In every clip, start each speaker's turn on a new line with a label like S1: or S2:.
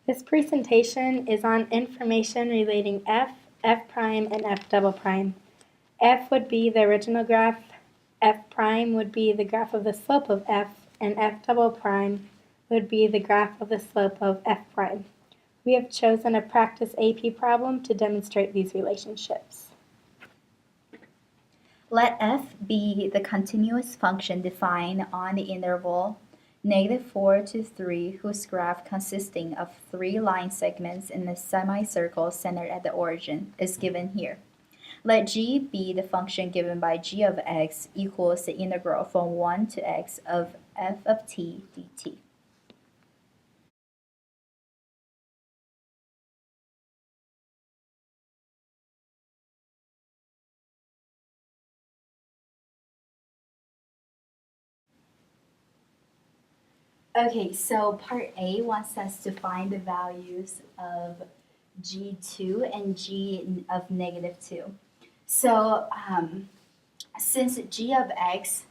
S1: This presentation is on information relating f, f prime, and f double prime. F would be the original graph, f prime would be the graph of the slope of f, and f double prime would be the graph of the slope of f prime. We have chosen a practice AP problem to demonstrate these relationships.
S2: Let f be the continuous function defined on the interval -4 to 3 whose graph consisting of 3 line segments in a semicircle centered at the origin is given here. Let g be the function given by g of x equals the integral from 1 to x of f of t dt. Okay, so part A wants us to find the values of g2 and g of -2. So since g of x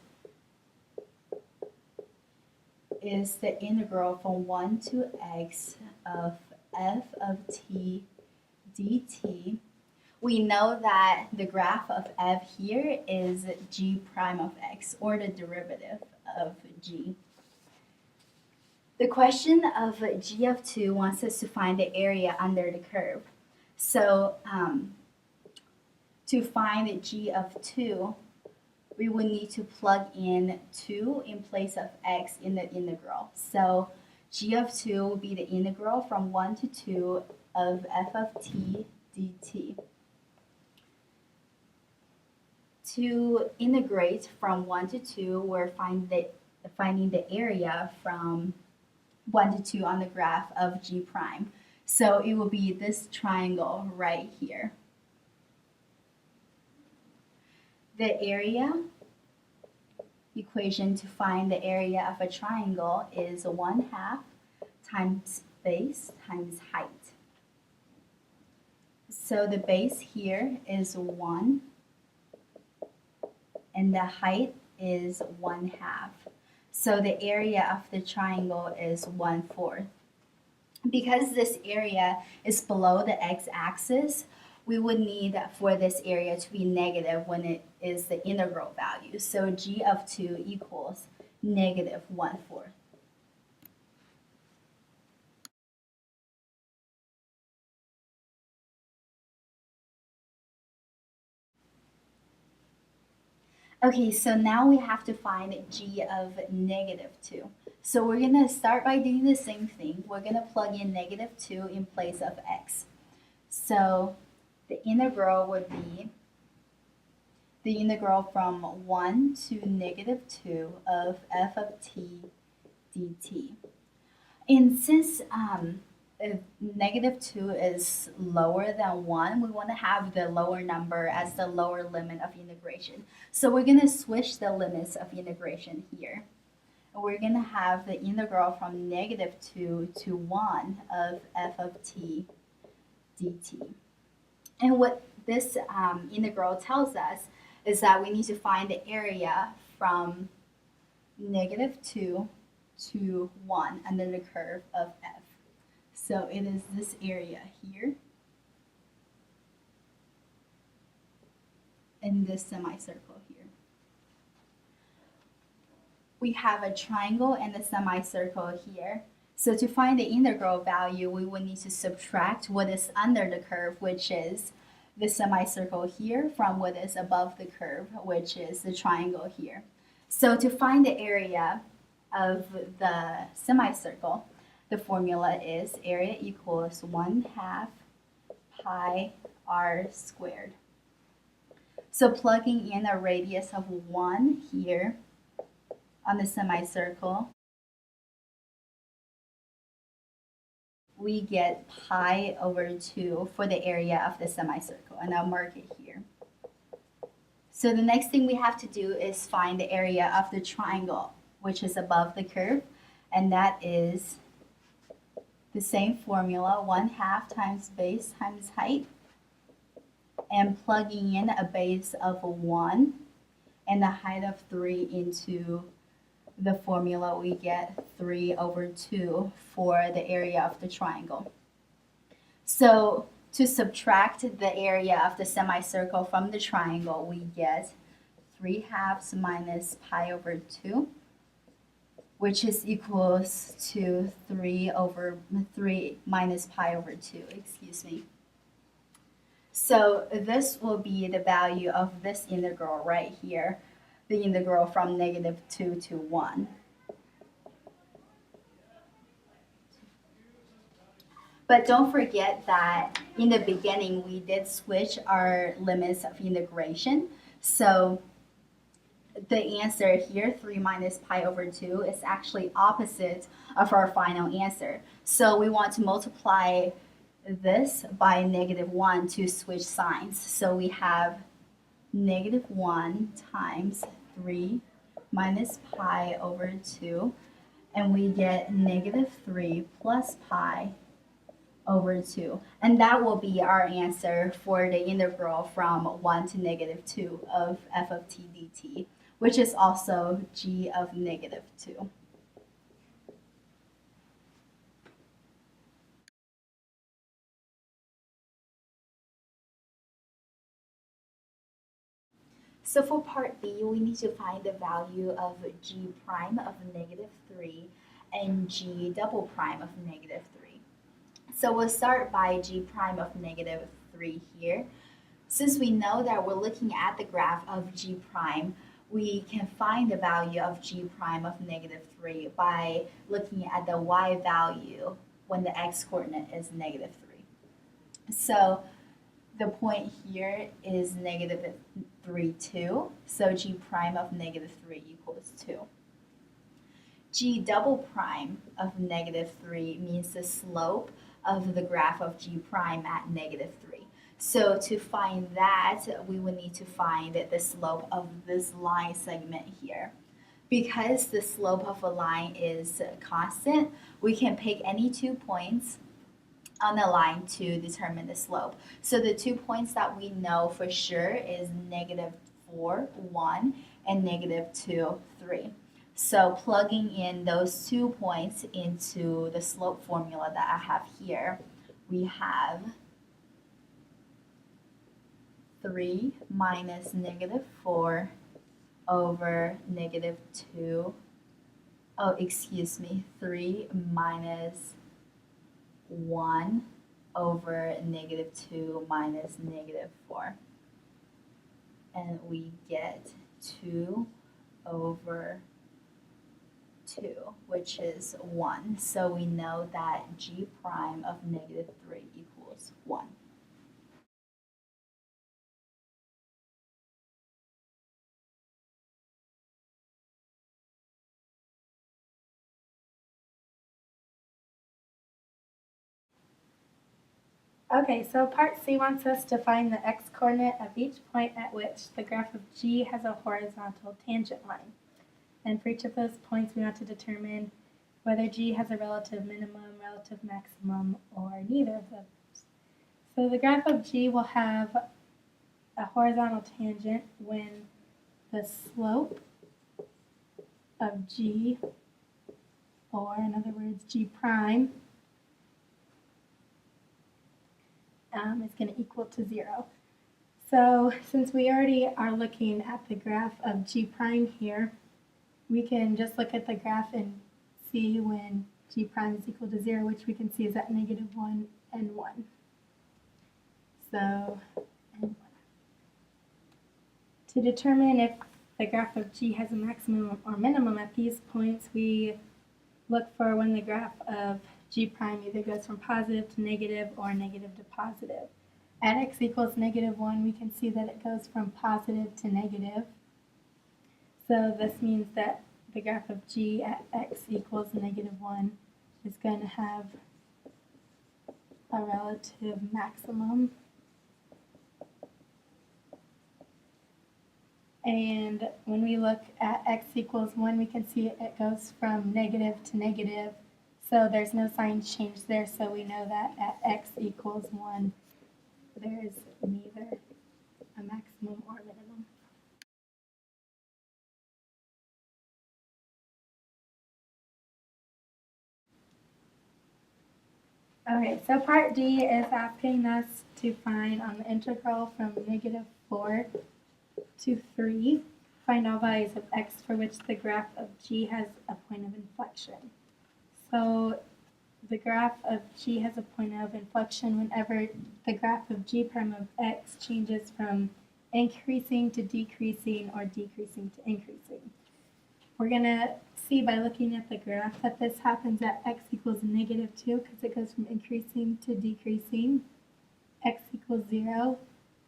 S2: is the integral from 1 to x of f of t dt, we know that the graph of f here is g prime of x, or the derivative of g. The question of g of 2 wants us to find the area under the curve. So to find g of 2, we would need to plug in 2 in place of x in the integral. So g of 2 will be the integral from 1 to 2 of f of t dt. To integrate from 1 to 2, we're finding the area from 1 to 2 on the graph of g prime. So it will be this triangle right here. The area equation to find the area of a triangle is 1/2 times base times height. So the base here is 1 and the height is 1/2. So the area of the triangle is 1/4. Because this area is below the x-axis, we would need for this area to be negative when it is the integral value. So g of 2 equals -1/4. Okay, so now we have to find g of -2. So we're going to start by doing the same thing. We're going to plug in -2 in place of x. So the integral would be the integral from 1 to -2 of f of t dt. And since if -2 is lower than 1, we want to have the lower number as the lower limit of integration. So we're going to switch the limits of integration here. We're going to have the integral from -2 to 1 of f of t dt. And what this integral tells us is that we need to find the area from -2 to 1 under the curve of f. So it is this area here and this semicircle here. We have a triangle and a semicircle here. So to find the integral value, we will need to subtract what is under the curve, which is the semicircle here, from what is above the curve, which is the triangle here. So to find the area of the semicircle, the formula is area equals 1/2 pi r squared. So plugging in a radius of 1 here on the semicircle, we get pi over 2 for the area of the semicircle, and I'll mark it here. So the next thing we have to do is find the area of the triangle, which is above the curve, and that is the same formula, 1/2 times base times height, and plugging in a base of 1 and a height of 3 into the formula, we get 3 over 2 for the area of the triangle. So to subtract the area of the semicircle from the triangle, we get 3 halves minus pi over 2, which is equals to 3 minus pi over 2, excuse me. So this will be the value of this integral right here, the integral from -2 to 1. But don't forget that in the beginning, we did switch our limits of integration. So the answer here, 3 minus pi over 2, is actually opposite of our final answer. So we want to multiply this by -1 to switch signs. So we have -1 times 3 minus pi over 2, and we get -3 plus pi over 2. And that will be our answer for the integral from 1 to -2 of f of t dt, which is also g of -2. So for part B, we need to find the value of g prime of -3 and g double prime of -3. So we'll start by g prime of -3 here. Since we know that we're looking at the graph of g prime, we can find the value of g prime of -3 by looking at the y value when the x coordinate is -3. So the point here is -3, 2. So g prime of -3 equals 2. G double prime of -3 means the slope of the graph of g prime at -3. So to find that, we would need to find the slope of this line segment here. Because the slope of a line is constant, we can pick any 2 points on the line to determine the slope. So the 2 points that we know for sure is -4, 1, and -2, 3. So plugging in those 2 points into the slope formula that I have here, we have 3 minus -4 over -2. Oh, excuse me, 3 minus 1 over -2 minus -4. And we get 2 over 2, which is 1. So we know that g prime of -3 equals 1.
S1: Okay, so part C wants us to find the x-coordinate of each point at which the graph of G has a horizontal tangent line. And for each of those points, we want to determine whether G has a relative minimum, relative maximum, or neither of those. So the graph of G will have a horizontal tangent when the slope of G, or in other words, G prime, is going to equal to 0. So since we already are looking at the graph of G prime here, we can just look at the graph and see when G prime is equal to 0, which we can see is at -1 and 1. So, and 1. To determine if the graph of G has a maximum or minimum at these points, we look for when the graph of G prime either goes from positive to negative or negative to positive. At x equals -1, we can see that it goes from positive to negative. So this means that the graph of G at x equals -1 is going to have a relative maximum. And when we look at x equals 1, we can see it goes from negative to negative. So there's no sign change there, so we know that at x equals 1, there is neither a maximum or minimum. Okay, so part D is asking us to find on the integral from -4 to 3, find all values of x for which the graph of g has a point of inflection. So the graph of g has a point of inflection whenever the graph of g prime of x changes from increasing to decreasing or decreasing to increasing. We're going to see by looking at the graph that this happens at x equals -2 because it goes from increasing to decreasing, x equals 0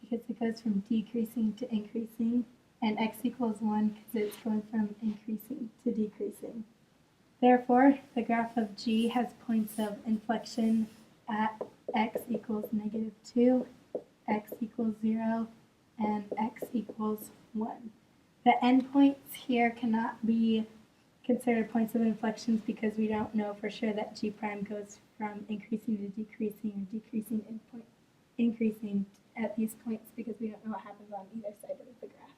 S1: because it goes from decreasing to increasing, and x equals 1 because it's going from increasing to decreasing. Therefore, the graph of g has points of inflection at x equals -2, x equals 0, and x equals 1. The endpoints here cannot be considered points of inflections because we don't know for sure that g prime goes from increasing to decreasing or decreasing increasing at these points because we don't know what happens on either side of the graph.